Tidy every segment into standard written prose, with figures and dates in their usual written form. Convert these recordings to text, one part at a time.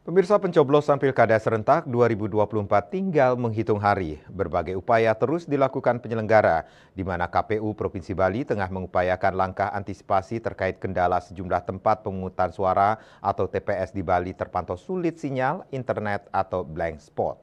Pemirsa, pencoblosan Pilkada serentak 2024 tinggal menghitung hari. Berbagai upaya terus dilakukan penyelenggara, di mana KPU Provinsi Bali tengah mengupayakan langkah antisipasi terkait kendala sejumlah tempat pemungutan suara atau TPS di Bali terpantau sulit sinyal, internet, atau blank spot.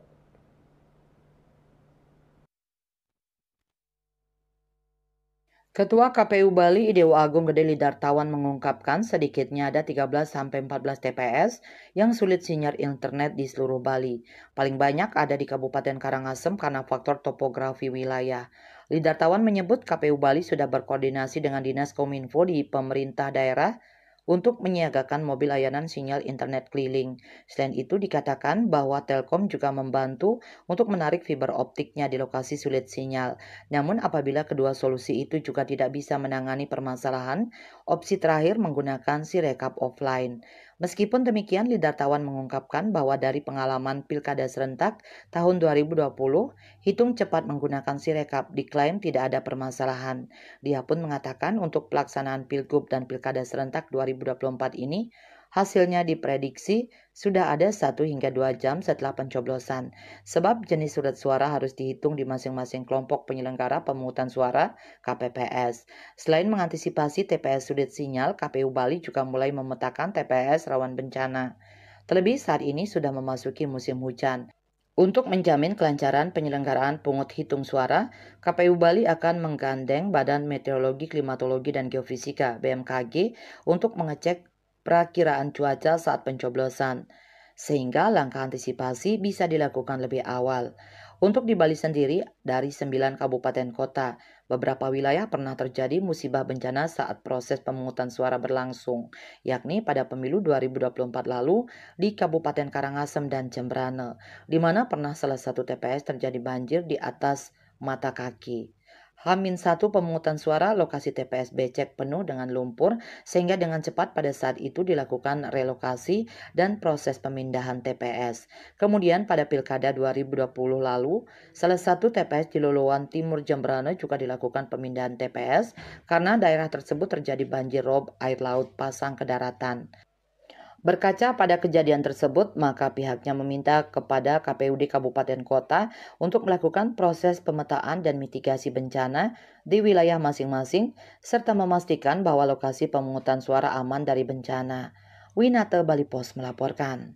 Ketua KPU Bali Idewo Agung Gede Lidartawan mengungkapkan sedikitnya ada 13-14 TPS yang sulit sinyal internet di seluruh Bali. Paling banyak ada di Kabupaten Karangasem karena faktor topografi wilayah. Lidartawan menyebut KPU Bali sudah berkoordinasi dengan Dinas Kominfo di pemerintah daerah untuk menyiagakan mobil layanan sinyal internet keliling. Selain itu dikatakan bahwa Telkom juga membantu untuk menarik fiber optiknya di lokasi sulit sinyal. Namun apabila kedua solusi itu juga tidak bisa menangani permasalahan, opsi terakhir menggunakan Sirekap offline. Meskipun demikian, Lidartawan mengungkapkan bahwa dari pengalaman Pilkada serentak tahun 2020, hitung cepat menggunakan Sirekap diklaim tidak ada permasalahan. Dia pun mengatakan untuk pelaksanaan Pilgub dan Pilkada serentak 2024 ini, hasilnya diprediksi sudah ada 1 hingga 2 jam setelah pencoblosan, sebab jenis surat suara harus dihitung di masing-masing kelompok penyelenggara pemungutan suara KPPS. Selain mengantisipasi TPS sulit sinyal, KPU Bali juga mulai memetakan TPS rawan bencana. Terlebih saat ini sudah memasuki musim hujan. Untuk menjamin kelancaran penyelenggaraan pungut hitung suara, KPU Bali akan menggandeng Badan Meteorologi, Klimatologi, dan Geofisika (BMKG) untuk mengecek perakiraan cuaca saat pencoblosan, sehingga langkah antisipasi bisa dilakukan lebih awal. Untuk di Bali sendiri, dari 9 kabupaten kota, beberapa wilayah pernah terjadi musibah bencana saat proses pemungutan suara berlangsung, yakni pada pemilu 2024 lalu di Kabupaten Karangasem dan Jembrane, di mana pernah salah satu TPS terjadi banjir di atas mata kaki. H-1 pemungutan suara lokasi TPS becek penuh dengan lumpur sehingga dengan cepat pada saat itu dilakukan relokasi dan proses pemindahan TPS. Kemudian pada Pilkada 2020 lalu, salah satu TPS di Loloan Timur Jembrane juga dilakukan pemindahan TPS karena daerah tersebut terjadi banjir rob air laut pasang ke daratan. Berkaca pada kejadian tersebut, maka pihaknya meminta kepada KPUD Kabupaten Kota untuk melakukan proses pemetaan dan mitigasi bencana di wilayah masing-masing, serta memastikan bahwa lokasi pemungutan suara aman dari bencana. Winata Bali Pos melaporkan.